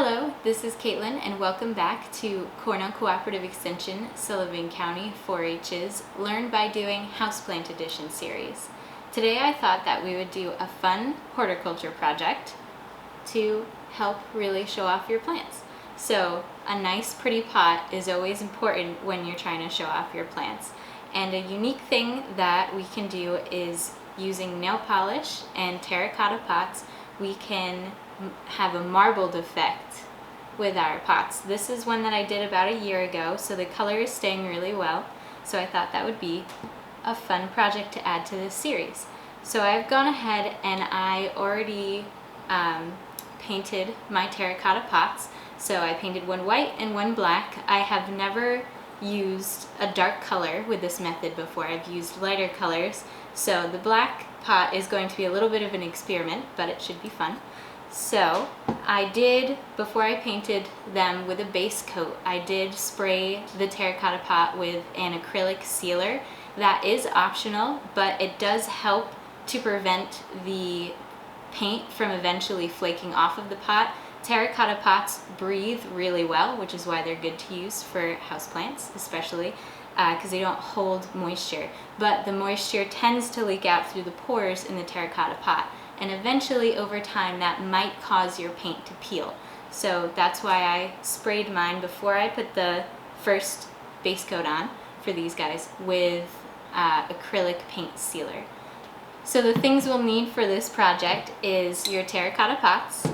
Hello, this is Caitlin and welcome back to Cornell Cooperative Extension, Sullivan County 4-H's Learn by Doing Houseplant Edition series. Today I thought that we would do a fun horticulture project to help really show off your plants. So a nice pretty pot is always important when you're trying to show off your plants. And a unique thing that we can do is using nail polish and terracotta pots, we can have a marbled effect with our pots. This is one that I did about a year ago, so the color is staying really well. So I thought that would be a fun project to add to this series. So I've gone ahead and I already painted my terracotta pots. So I painted one white and one black. I have never used a dark color with this method before. I've used lighter colors. So the black pot is going to be a little bit of an experiment, but it should be fun. So I did, before I painted them with a base coat, I did spray the terracotta pot with an acrylic sealer. That is optional, but it does help to prevent the paint from eventually flaking off of the pot. Terracotta pots breathe really well, which is why they're good to use for houseplants, especially because they don't hold moisture. But the moisture tends to leak out through the pores in the terracotta pot. And eventually over time that might cause your paint to peel. So that's why I sprayed mine before I put the first base coat on for these guys with acrylic paint sealer. So the things we'll need for this project is your terracotta pots,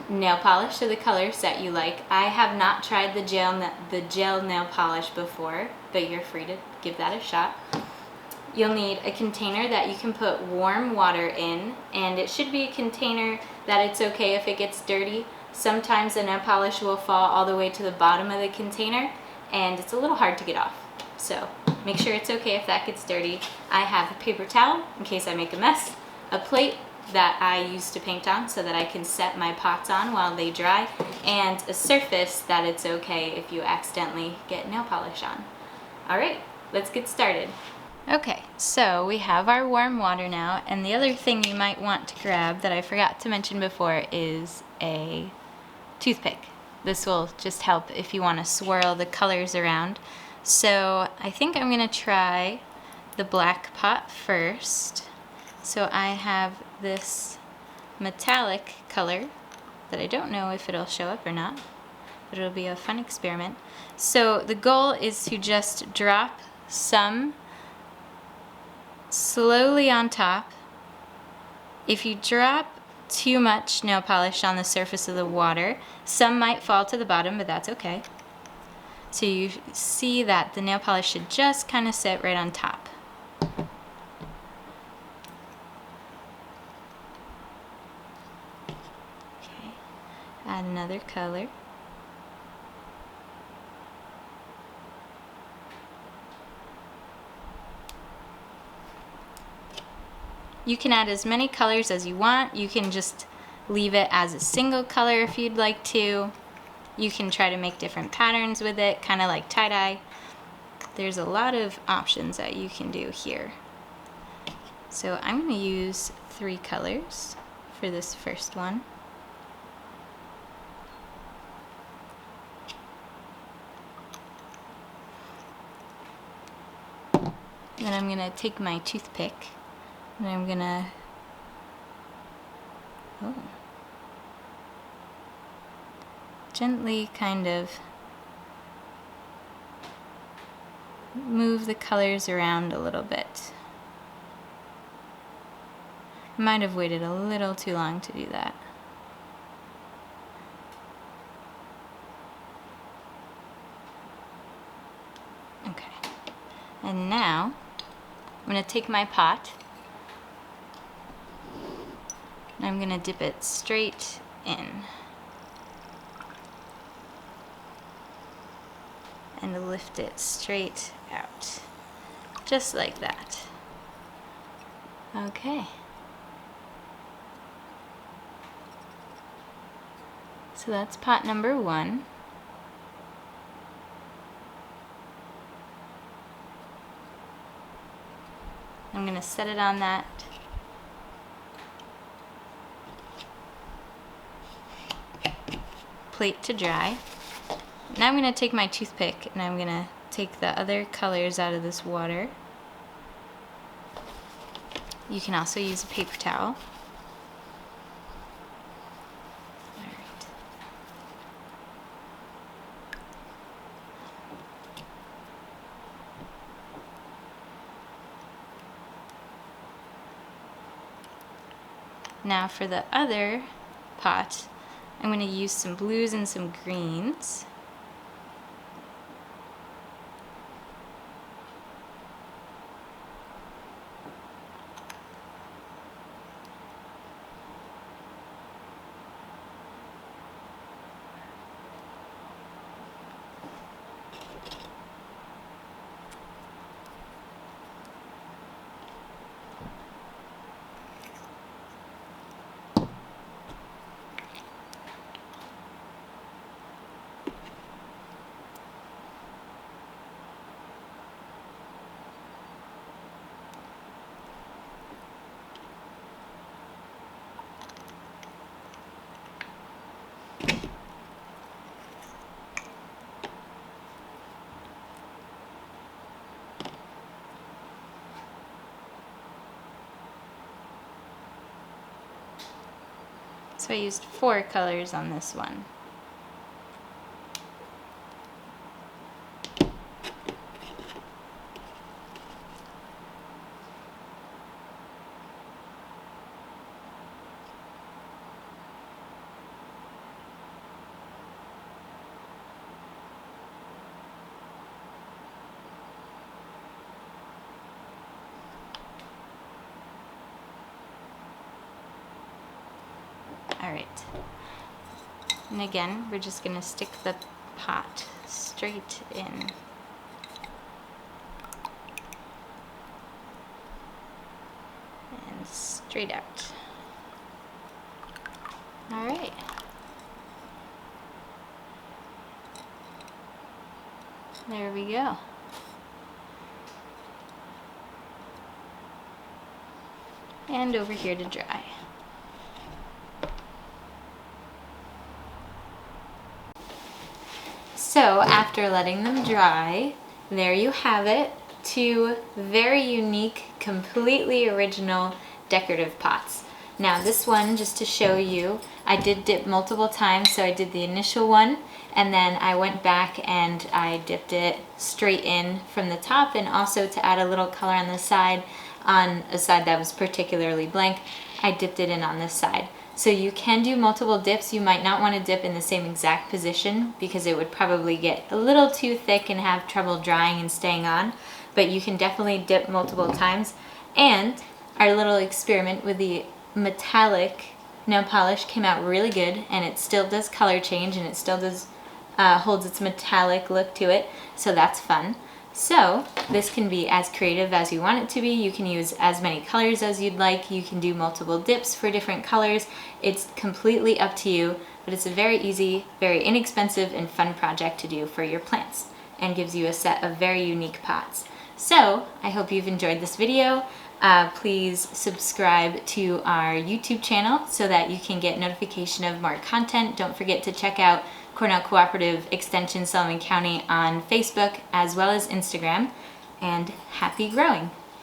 nail polish to the colors that you like. I have not tried the gel nail polish before, but you're free to give that a shot. You'll need a container that you can put warm water in, and it should be a container that it's okay if it gets dirty. Sometimes the nail polish will fall all the way to the bottom of the container and it's a little hard to get off. So make sure it's okay if that gets dirty. I have a paper towel in case I make a mess, a plate that I use to paint on so that I can set my pots on while they dry, and a surface that it's okay if you accidentally get nail polish on. Alright, let's get started. Okay, so we have our warm water now, and the other thing you might want to grab that I forgot to mention before is a toothpick. This will just help if you want to swirl the colors around. So I think I'm going to try the black pot first. So I have this metallic color that I don't know if it'll show up or not, but it'll be a fun experiment. So the goal is to just drop some slowly on top. If you drop too much nail polish on the surface of the water, some might fall to the bottom, but that's okay. So you see that the nail polish should just kind of sit right on top. Okay, add another color. You can add as many colors as you want. You can just leave it as a single color if you'd like to. You can try to make different patterns with it, kind of like tie-dye. There's a lot of options that you can do here. So I'm going to use 3 colors for this first one. And then I'm going to take my toothpick and I'm going to gently kind of move the colors around a little bit. Might have waited a little too long to do that. Okay, and now I'm going to take my pot and I'm going to dip it straight in and lift it straight out, just like that. Okay. So that's pot number 1. I'm going to set it on that plate to dry. Now I'm going to take my toothpick and I'm going to take the other colors out of this water. You can also use a paper towel. Alright. Now for the other pot, I'm going to use some blues and some greens. So I used 4 colors on this one. Alright, and again, we're just going to stick the pot straight in. And straight out. Alright. There we go. And over here to dry. So after letting them dry, there you have it, 2 very unique, completely original decorative pots. Now this one, just to show you, I did dip multiple times. So I did the initial one and then I went back and I dipped it straight in from the top, and also to add a little color on the side, on a side that was particularly blank, I dipped it in on this side. So you can do multiple dips. You might not want to dip in the same exact position because it would probably get a little too thick and have trouble drying and staying on, but you can definitely dip multiple times. And our little experiment with the metallic nail polish came out really good, and it still does color change and it still does holds its metallic look to it, so that's fun. So this can be as creative as you want it to be. You can use as many colors as you'd like. You can do multiple dips for different colors. It's completely up to you, but it's a very easy, very inexpensive and fun project to do for your plants, and gives you a set of very unique pots. So I hope you've enjoyed this video. Please subscribe to our YouTube channel so that you can get notification of more content. Don't forget to check out Cornell Cooperative Extension Sullivan County on Facebook as well as Instagram. And happy growing!